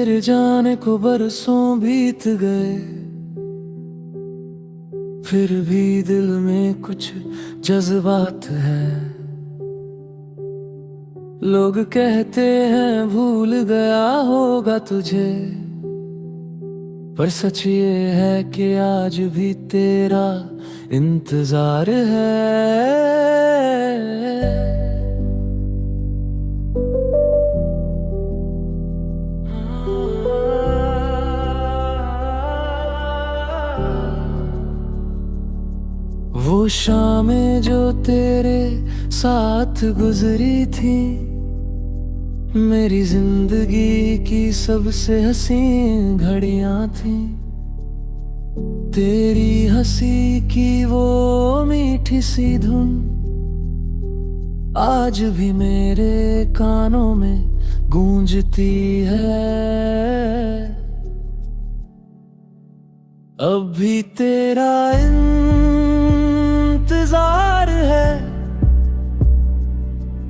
तेरे जाने को बरसों बीत गए, फिर भी दिल में कुछ जज्बात है। लोग कहते हैं भूल गया होगा तुझे, पर सच ये है कि आज भी तेरा इंतजार है। वो शामें जो तेरे साथ गुजरी थी, मेरी जिंदगी की सबसे हसीन घड़ियां थी। तेरी हंसी की वो मीठी सी धुन आज भी मेरे कानों में गूंजती है। अब भी तेरा इंतजार है,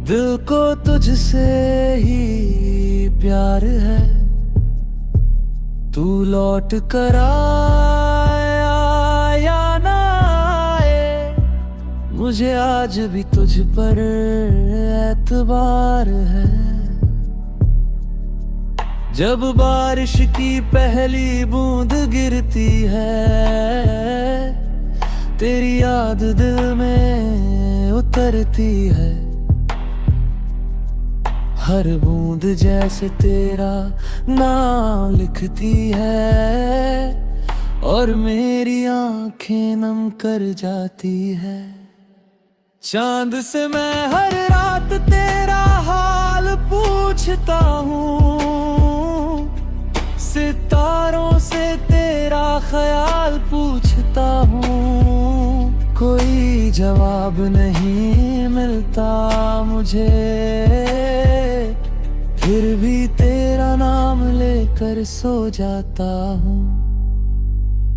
दिल को तुझसे ही प्यार है। तू लौट कर आया या ना आए, मुझे आज भी तुझ पर एतबार है। जब बारिश की पहली बूंद गिरती है, तेरी याद दिल में उतरती है। हर बूंद जैसे तेरा नाम लिखती है, और मेरी आंखें नम कर जाती है। चांद से मैं हर रात तेरा हाल पूछता हूँ, सितारों से तेरा ख्याल पूछता हूँ। कोई जवाब नहीं मिलता मुझे, फिर भी तेरा नाम लेकर सो जाता हूँ।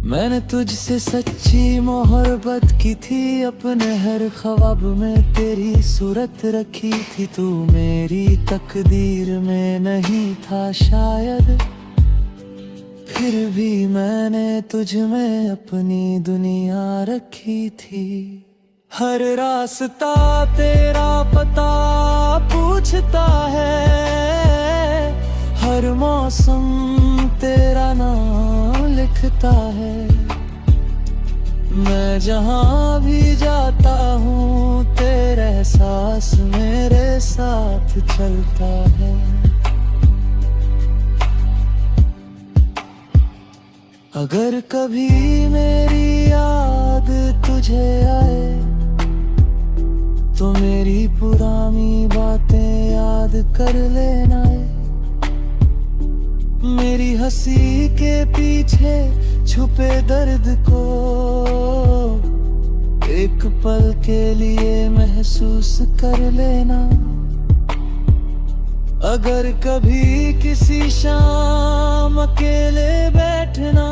मैंने तुझसे सच्ची मोहब्बत की थी, अपने हर ख्वाब में तेरी सूरत रखी थी। तू मेरी तकदीर में नहीं था शायद, फिर भी मैंने तुझ में अपनी दुनिया रखी थी। हर रास्ता तेरा पता पूछता है, हर मौसम तेरा नाम लिखता है। मैं जहाँ भी जाता हूँ, तेरा एहसास मेरे साथ चलता है। अगर कभी मेरी याद तुझे आए, तो मेरी पुरानी बातें याद कर लेना। मेरी हंसी के पीछे छुपे दर्द को एक पल के लिए महसूस कर लेना। अगर कभी किसी शाम अकेले बैठना,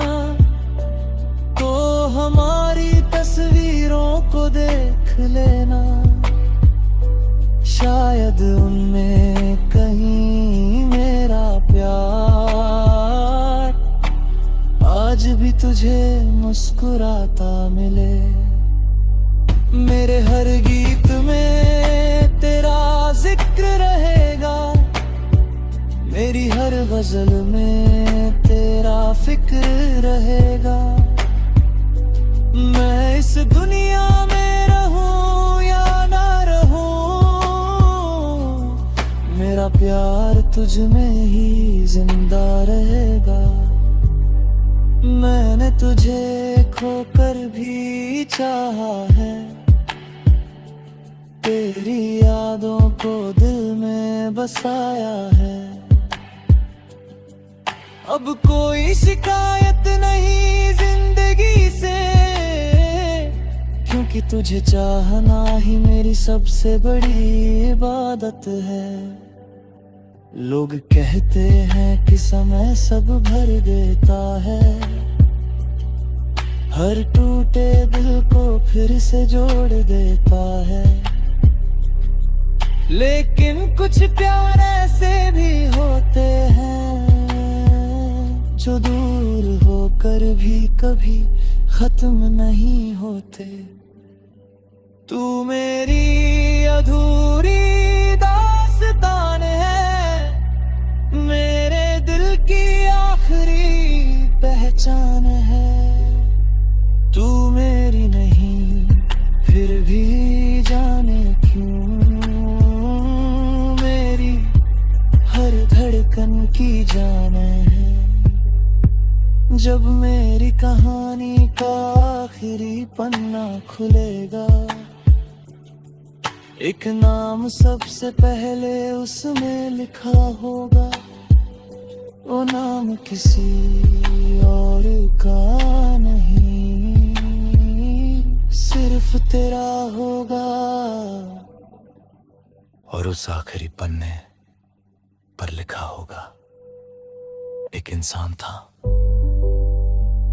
तो हमारी तस्वीरों को देख लेना। शायद उनमें कहीं मेरा प्यार आज भी तुझे मुस्कुराता मिले। मेरे हर गीत में तेरा जिक्र रहेगा, मेरी हर गजल में तेरा फिक्र रहेगा। मैं इस दुनिया में रहूं या ना रहूं, मेरा प्यार तुझ में ही जिंदा रहेगा। मैंने तुझे खोकर भी चाहा है, तेरी यादों को दिल में बसाया है। अब कोई शिकायत नहीं जिंदगी से, क्योंकि तुझे चाहना ही मेरी सबसे बड़ी इबादत है। लोग कहते हैं कि समय सब भर देता है, हर टूटे दिल को फिर से जोड़ देता है। लेकिन कुछ प्यार ऐसे भी होते हैं जो दूर होकर भी कभी खत्म नहीं होते। तू मेरी अधूरी दास्तान है, मेरे दिल की आखिरी पहचान है। तू मेरी नहीं फिर भी जाने क्यों मेरी हर धड़कन की जान है। जब मेरी कहानी का आखिरी पन्ना खुलेगा, एक नाम सबसे पहले उसमें लिखा होगा। वो नाम किसी और का नहीं, सिर्फ तेरा होगा। और उस आखिरी पन्ने पर लिखा होगा, एक इंसान था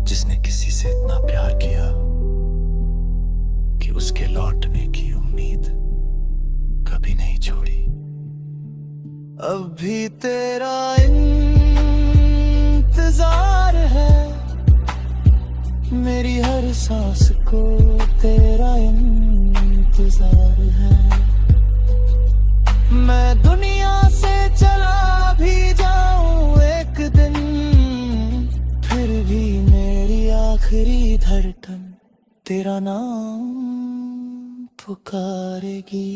जिसने किसी से इतना प्यार किया कि उसके लौटने की उम्मीद कभी नहीं छोड़ी। अब भी तेरा इंतजार है, मेरी हर सांस को तेरा इंतजार है। मैं दुनिया से चला भी जाऊं एक दिन, फिर भी मेरी आखिरी धड़कन तेरा नाम पुकारेगी।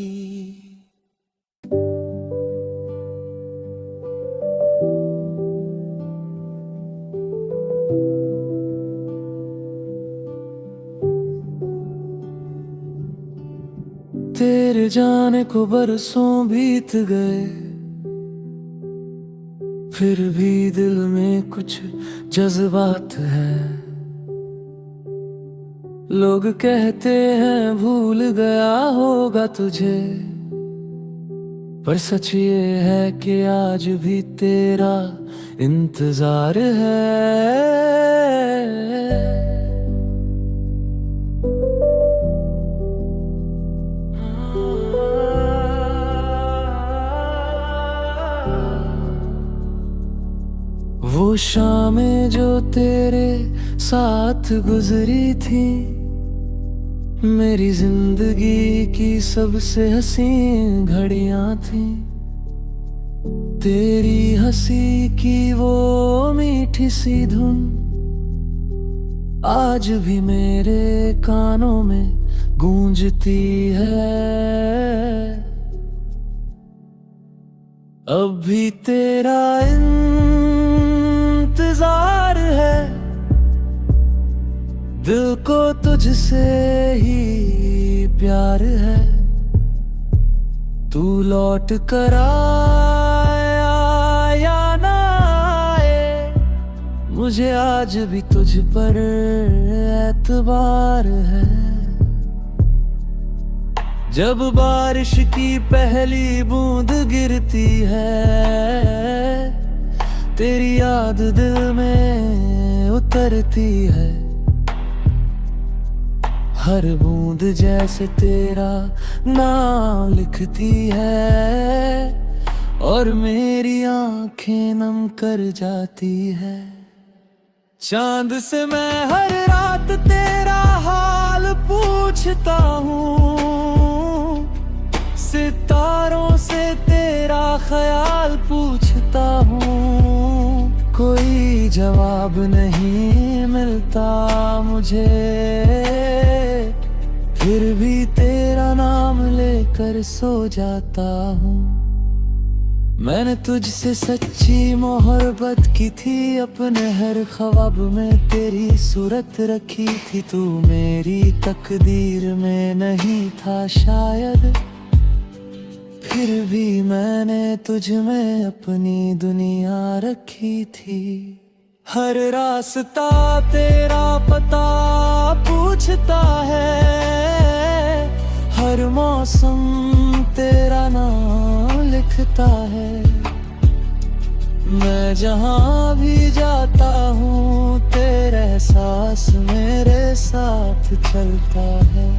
तेरे जाने को बरसों बीत गए, फिर भी दिल में कुछ जज्बात है। लोग कहते हैं भूल गया होगा तुझे, पर सच ये है कि आज भी तेरा इंतजार है। वो शामें जो तेरे साथ गुजरी थी, मेरी जिंदगी की सबसे हसीन घड़ियां थी। तेरी हंसी की वो मीठी सी धुन आज भी मेरे कानों में गूंजती है। अब भी तेरा इंतजार है, दिल को तुझसे ही प्यार है। तू लौट कर आया या ना आए, मुझे आज भी तुझ पर एतबार है। जब बारिश की पहली बूंद गिरती है, तेरी याद दिल में उतरती है। हर बूंद जैसे तेरा नाम लिखती है, और मेरी आंखें नम कर जाती है। चांद से मैं हर रात तेरा हाल पूछता हूँ, सितारों से तेरा ख्याल पूछता हूँ। कोई जवाब नहीं मिलता मुझे, फिर भी तेरा नाम लेकर सो जाता हूँ। मैंने तुझसे सच्ची मोहब्बत की थी, अपने हर ख्वाब में तेरी सूरत रखी थी। तू मेरी तकदीर में नहीं था शायद, फिर भी मैंने तुझ में अपनी दुनिया रखी थी। हर रास्ता तेरा पता पूछता है, हर मौसम तेरा नाम लिखता है। मैं जहाँ भी जाता हूँ तेरा एहसास मेरे साथ चलता है।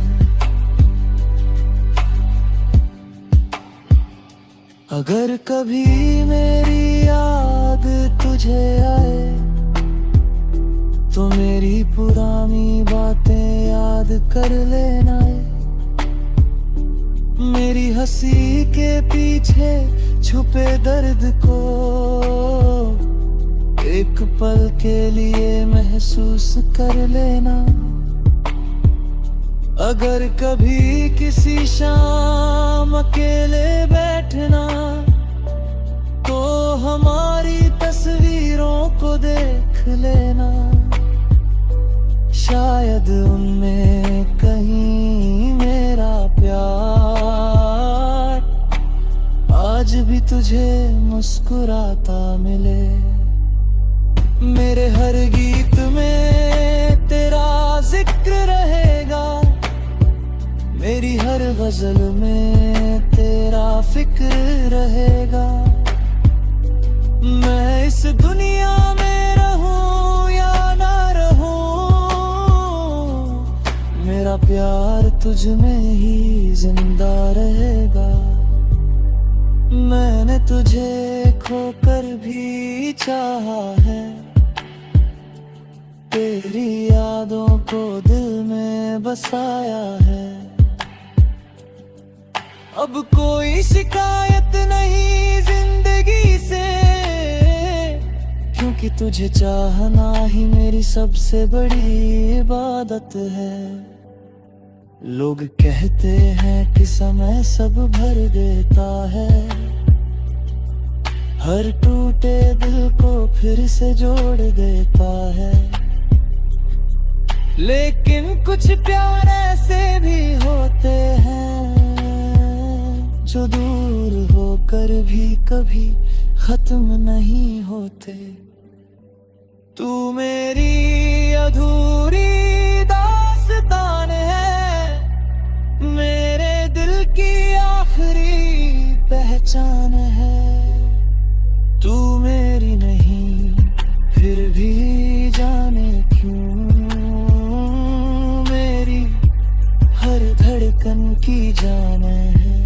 अगर कभी मेरी याद तुझे आए तो मेरी पुरानी बातें याद कर लेना। मेरी हंसी के पीछे छुपे दर्द को एक पल के लिए महसूस कर लेना। अगर कभी किसी शाम अकेले बैठना तो हमारी तस्वीरों को देख लेना। शायद उनमें कहीं मेरा प्यार आज भी तुझे मुस्कुराता मिले। मेरे हर गीत में तेरा जिक्र रहेगा, मेरी हर गजल में तेरा फिक्र रहेगा। मैं इस दुनिया में रहूं या ना रहूं, मेरा प्यार तुझ में ही जिंदा रहेगा। मैंने तुझे खोकर भी चाहा है, तेरी यादों को दिल में बसाया है। अब कोई शिकायत नहीं जिंदगी से, क्योंकि तुझे चाहना ही मेरी सबसे बड़ी इबादत है। लोग कहते हैं कि समय सब भर देता है, हर टूटे दिल को फिर से जोड़ देता है। लेकिन कुछ प्यार ऐसे भी होते हैं जो दूर होकर भी कभी खत्म नहीं होते। तू मेरी अधूरी दास्तान है, मेरे दिल की आखिरी पहचान है। तू मेरी नहीं फिर भी जाने क्यों मेरी हर धड़कन की जान है।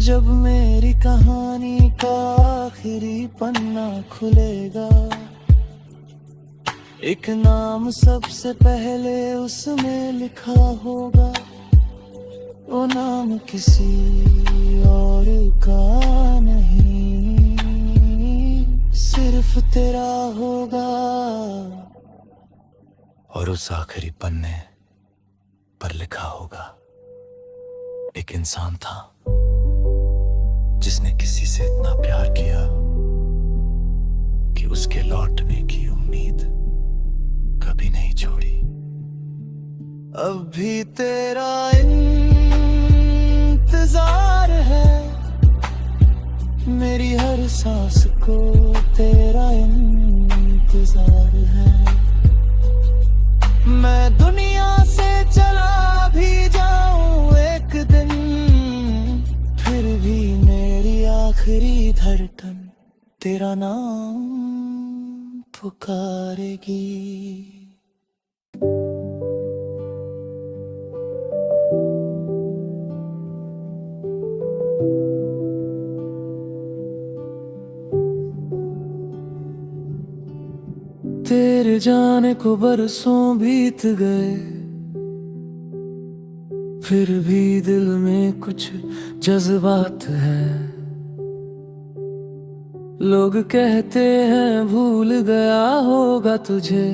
जब मेरी कहानी का आखिरी पन्ना खुलेगा, एक नाम सबसे पहले उसमें लिखा होगा। वो नाम किसी और का नहीं, सिर्फ तेरा होगा। और उस आखिरी पन्ने पर लिखा होगा, एक इंसान था जिसने किसी से इतना प्यार किया कि उसके लौटने की उम्मीद कभी नहीं छोड़ी। अब भी तेरा इंतजार है, मेरी हर सांस को तेरा इंतजार है। मैं दुनिया से चला भी जाऊं एक दिन, फिर भी मेरी आखिरी धड़कन तेरा नाम पुकारेगी। तेरे जाने को बरसों बीत गए, फिर भी दिल में कुछ जज्बात है। लोग कहते हैं भूल गया होगा तुझे,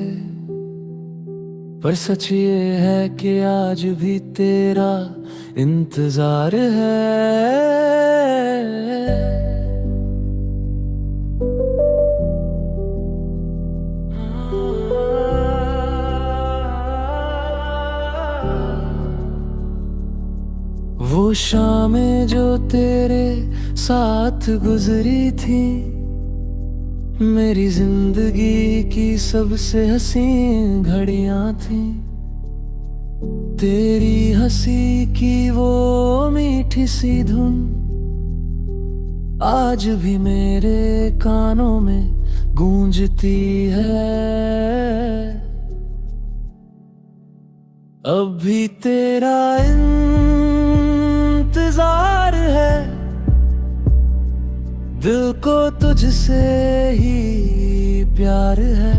पर सच ये है कि आज भी तेरा इंतजार है। वो शामें जो तेरे साथ गुजरी थी, मेरी जिंदगी की सबसे हसीन घड़ियां थी। तेरी हंसी की वो मीठी सी धुन आज भी मेरे कानों में गूंजती है। अब भी तेरा इंतजार है, दिल को तुझसे ही प्यार है।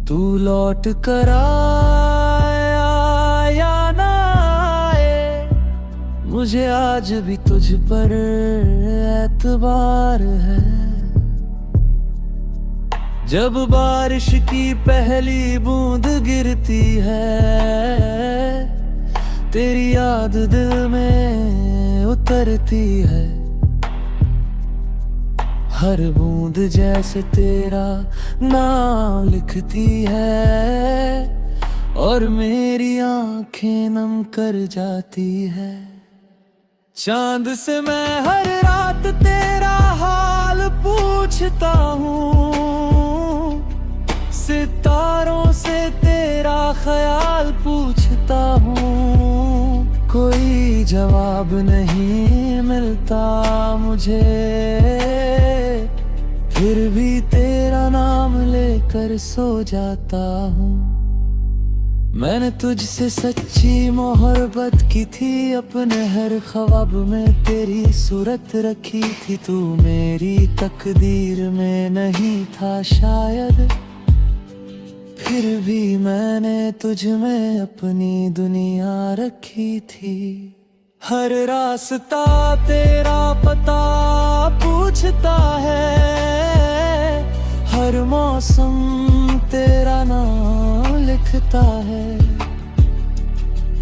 तू लौट कर आया या ना आए, मुझे आज भी तुझ पर एतबार है। जब बारिश की पहली बूंद गिरती है, तेरी याद दिल में उतरती है। हर बूंद जैसे तेरा नाम लिखती है, और मेरी आंखें नम कर जाती है। चांद से मैं हर रात तेरा हाल पूछता हूँ, सितारों से तेरा ख्याल पूछता हूँ। कोई जवाब नहीं मिलता मुझे, फिर भी तेरा नाम लेकर सो जाता हूँ। मैंने तुझसे सच्ची मोहब्बत की थी, अपने हर ख्वाब में तेरी सूरत रखी थी। तू मेरी तकदीर में नहीं था शायद, फिर भी मैंने तुझ में अपनी दुनिया रखी थी। हर रास्ता तेरा पता पूछता है, हर मौसम तेरा नाम लिखता है।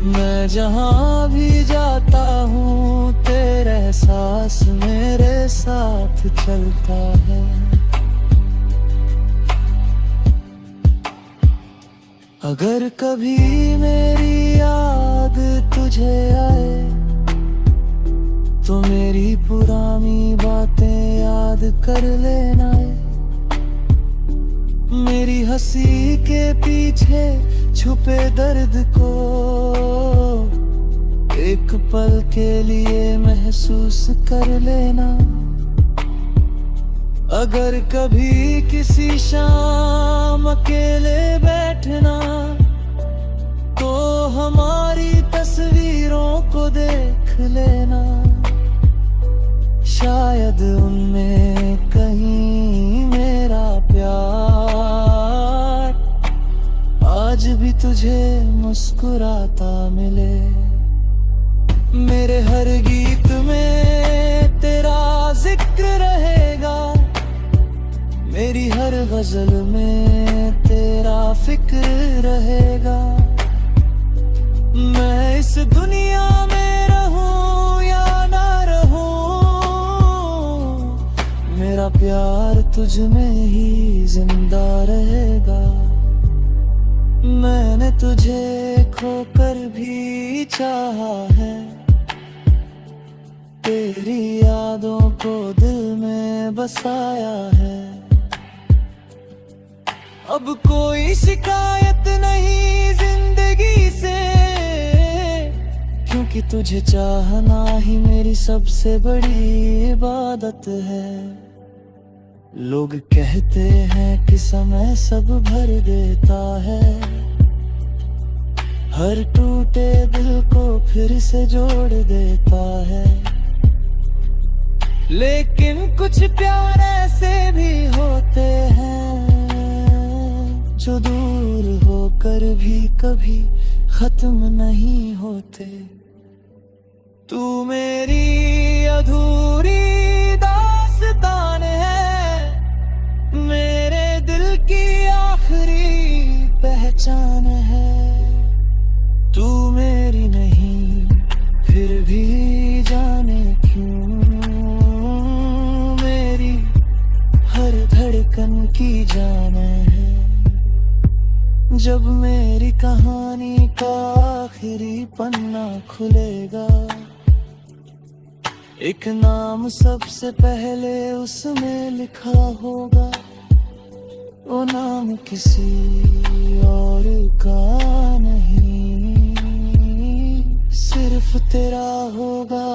मैं जहाँ भी जाता हूँ, तेरे एहसास मेरे साथ चलता है। अगर कभी मेरी याद तुझे आए, तो मेरी पुरानी बातें याद कर लेना। मेरी हंसी के पीछे छुपे दर्द को एक पल के लिए महसूस कर लेना। अगर कभी किसी शाम अकेले बैठना, तो हमारी तस्वीरों को देख लेना। शायद उनमें कहीं मेरा प्यार आज भी तुझे मुस्कुराता मिले। मेरे हर गीत में तेरा जिक्र रहेगा, मेरी हर गजल में तेरा फिक्र रहेगा। मैं इस दुनिया में रहूं या ना रहूं, मेरा प्यार तुझ में ही जिंदा रहेगा। मैंने तुझे खोकर भी चाहा है, तेरी यादों को दिल में बसाया है। अब कोई शिकायत नहीं जिंदगी से, क्योंकि तुझे चाहना ही मेरी सबसे बड़ी इबादत है। लोग कहते हैं कि समय सब भर देता है, हर टूटे दिल को फिर से जोड़ देता है। लेकिन कुछ प्यार ऐसे भी होते हैं, जो दूर होकर भी कभी खत्म नहीं होते। तू मेरी अधूरी दास्तान है, मेरे दिल की आखिरी पहचान है। तू मेरी नहीं फिर भी जाने क्यों, मेरी हर धड़कन की जान है। जब मेरी कहानी का आखिरी पन्ना खुलेगा, एक नाम सबसे पहले उसमें लिखा होगा। वो नाम किसी और का नहीं, सिर्फ तेरा होगा।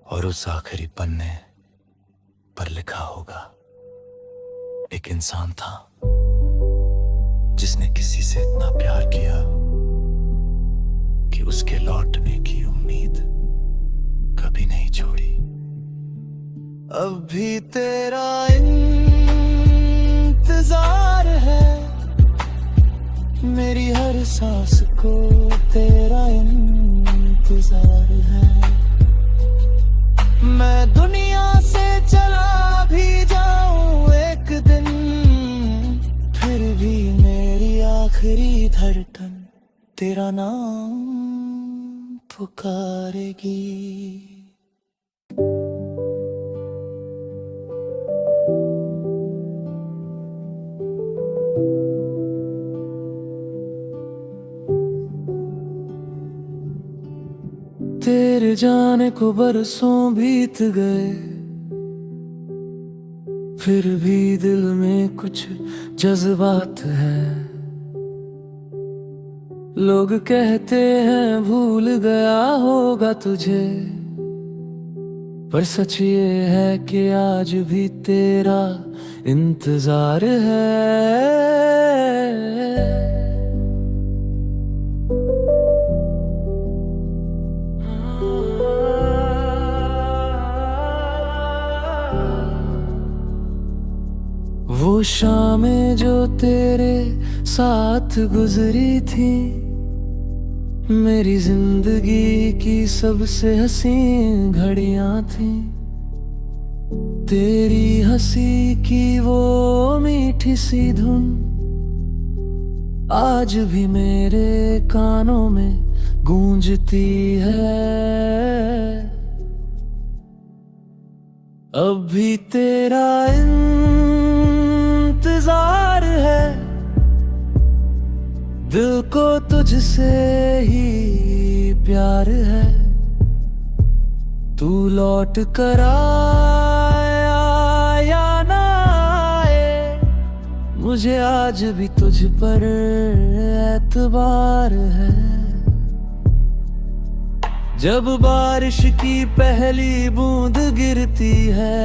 और उस आखिरी पन्ने पर लिखा होगा, एक इंसान था जिसने किसी से इतना प्यार किया कि उसके लौटने की उम्मीद कभी नहीं छोड़ी। अब भी तेरा इंतजार मेरी हर सांस को तेरा इंतजार है। मैं दुनिया से चला भी जाऊं एक दिन, फिर भी मेरी आखिरी धड़कन तेरा नाम पुकारेगी। तेरे जाने को बरसों बीत गए, फिर भी दिल में कुछ जज्बात है। लोग कहते हैं भूल गया होगा तुझे, पर सच ये है कि आज भी तेरा इंतजार है। वो शामें जो तेरे साथ गुजरी थी, मेरी जिंदगी की सबसे हसीन घड़ियां थी। तेरी हंसी की वो मीठी सी धुन आज भी मेरे कानों में गूंजती है। अब भी तेरा इंतजार है, दिल को तुझसे ही प्यार है। तू लौट कर आया या ना आए, मुझे आज भी तुझ पर एतबार है। जब बारिश की पहली बूंद गिरती है,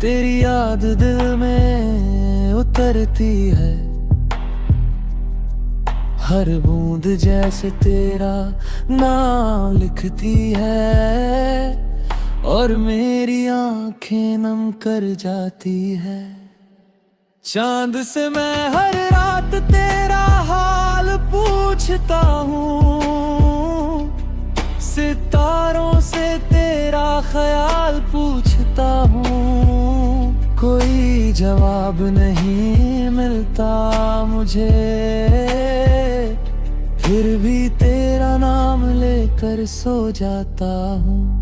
तेरी याद दिल में उतरती है। हर बूंद जैसे तेरा नाम लिखती है, और मेरी आंखें नम कर जाती है। चांद से मैं हर रात तेरा हाल पूछता हूँ, सितारों से तेरा ख्याल पूछता हूँ। कोई जवाब नहीं मिलता मुझे, फिर भी तेरा नाम लेकर सो जाता हूँ।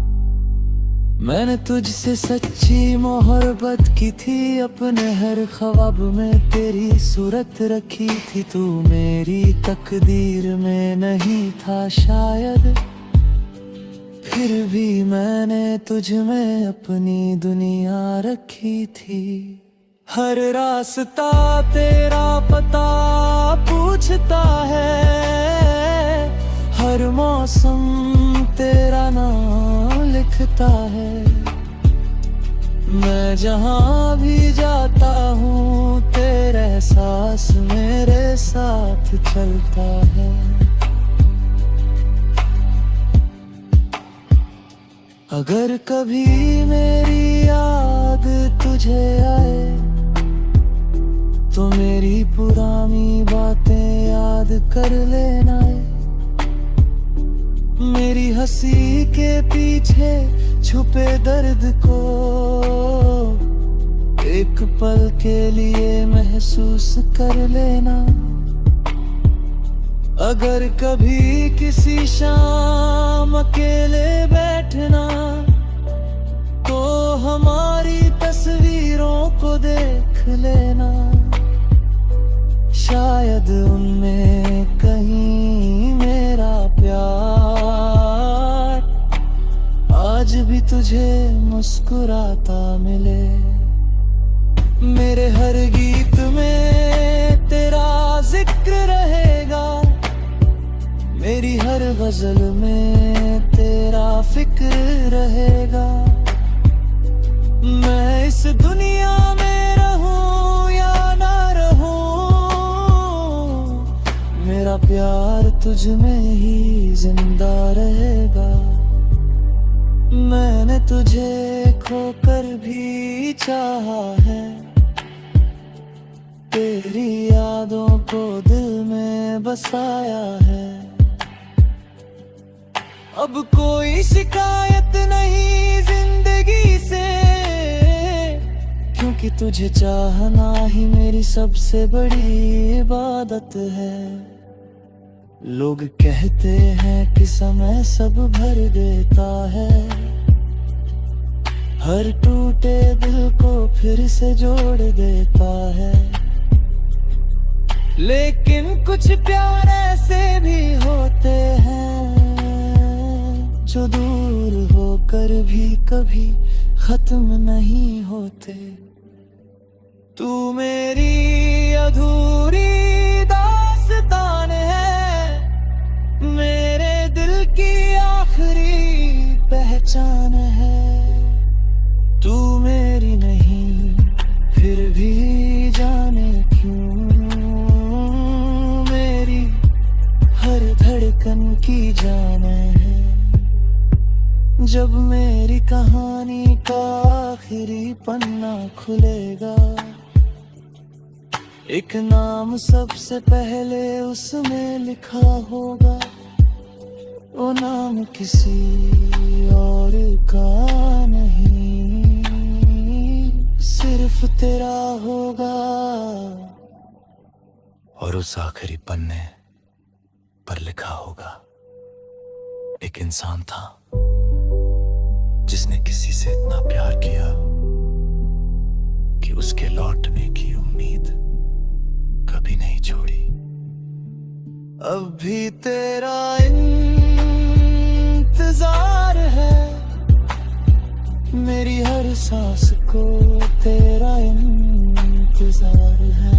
मैंने तुझसे सच्ची मोहब्बत की थी, अपने हर ख्वाब में तेरी सूरत रखी थी। तू मेरी तकदीर में नहीं था शायद, फिर भी मैंने तुझ में अपनी दुनिया रखी थी। हर रास्ता तेरा पता पूछता है, हर मौसम तेरा नाम लिखता है। मैं जहाँ भी जाता हूँ तेरा एहसास मेरे साथ चलता है। अगर कभी मेरी याद तुझे आए, तो मेरी पुरानी बातें याद कर लेना। मेरी हंसी के पीछे छुपे दर्द को एक पल के लिए महसूस कर लेना। अगर कभी किसी शाम अकेले बैठना, तो हमारी तस्वीरों को देख लेना। शायद उनमें कहीं मेरा प्यार आज भी तुझे मुस्कुराता मिले। मेरे हर गीत में तेरा जिक्र रहेगा, मेरी हर गजल में तेरा फिक्र रहेगा। मैं इस दुनिया में रहूं या ना रहूं, मेरा प्यार तुझ में ही जिंदा रहेगा। मैंने तुझे खोकर भी चाहा है, तेरी यादों को दिल में बसाया है। अब कोई शिकायत नहीं जिंदगी से, क्योंकि तुझे चाहना ही मेरी सबसे बड़ी इबादत है। लोग कहते हैं कि समय सब भर देता है, हर टूटे दिल को फिर से जोड़ देता है। लेकिन कुछ प्यार ऐसे भी होते हैं जो दूर होकर भी कभी खत्म नहीं होते। तू मेरी अधूरी दास्तान है, मेरे दिल की आखिरी पहचान है। तू मेरी नहीं फिर भी जाने क्यों मेरी हर धड़कन की जान है। जब मेरी कहानी का आखिरी पन्ना खुलेगा, एक नाम सबसे पहले उसमें लिखा होगा। वो नाम किसी और का नहीं, सिर्फ तेरा होगा। और उस आखिरी पन्ने पर लिखा होगा, एक इंसान था जिसने किसी से इतना प्यार किया कि उसके लौटने की उम्मीद कभी नहीं छोड़ी। अब भी तेरा इंतजार है, मेरी हर सांस को तेरा इंतजार है।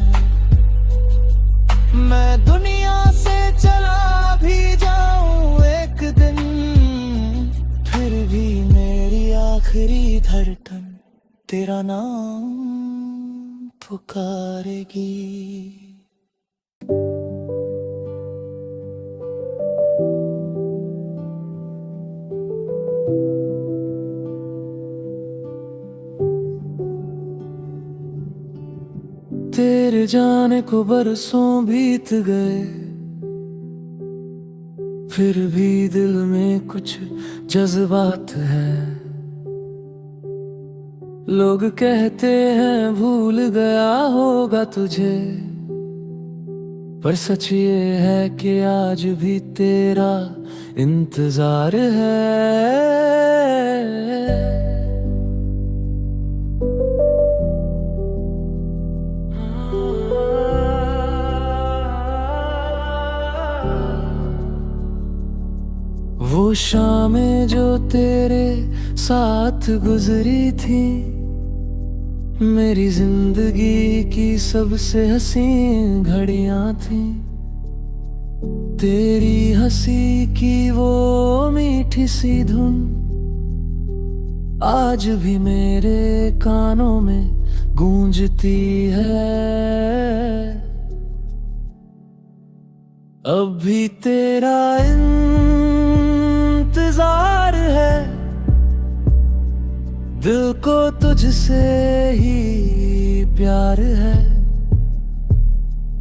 मैं दुनिया से चला भी जाऊं एक दिन, फिर भी मेरी आखिरी धड़कन तेरा नाम पुकारेगी। तेरे जाने को बरसों बीत गए, फिर भी दिल में कुछ जज्बात है। लोग कहते हैं भूल गया होगा तुझे, पर सच ये है कि आज भी तेरा इंतजार है। वो शामें जो तेरे साथ गुजरी थी, मेरी जिंदगी की सबसे हसीन घड़ियां थी। तेरी हंसी की वो मीठी सी धुन आज भी मेरे कानों में गूंजती है। अब भी तेरा इंतजार है, दिल को तुझसे ही प्यार है।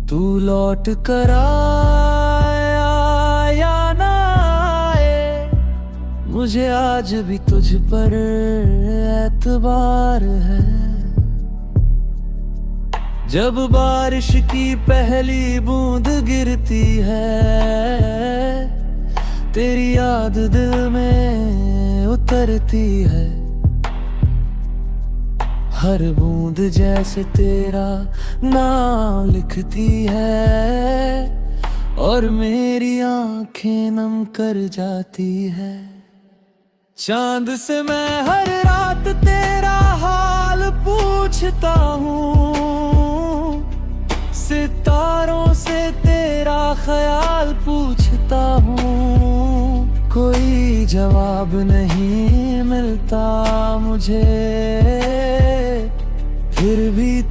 तू लौट कर आया या ना आए, मुझे आज भी तुझ पर एतबार है। जब बारिश की पहली बूंद गिरती है, तेरी याद दिल में उतरती है। हर बूंद जैसे तेरा नाम लिखती है, और मेरी आंखें नम कर जाती है। चांद से मैं हर रात तेरा हाल पूछता हूँ, सितारों से तेरा ख्याल पूछता हूँ। कोई जवाब नहीं मिलता मुझे, फिर भी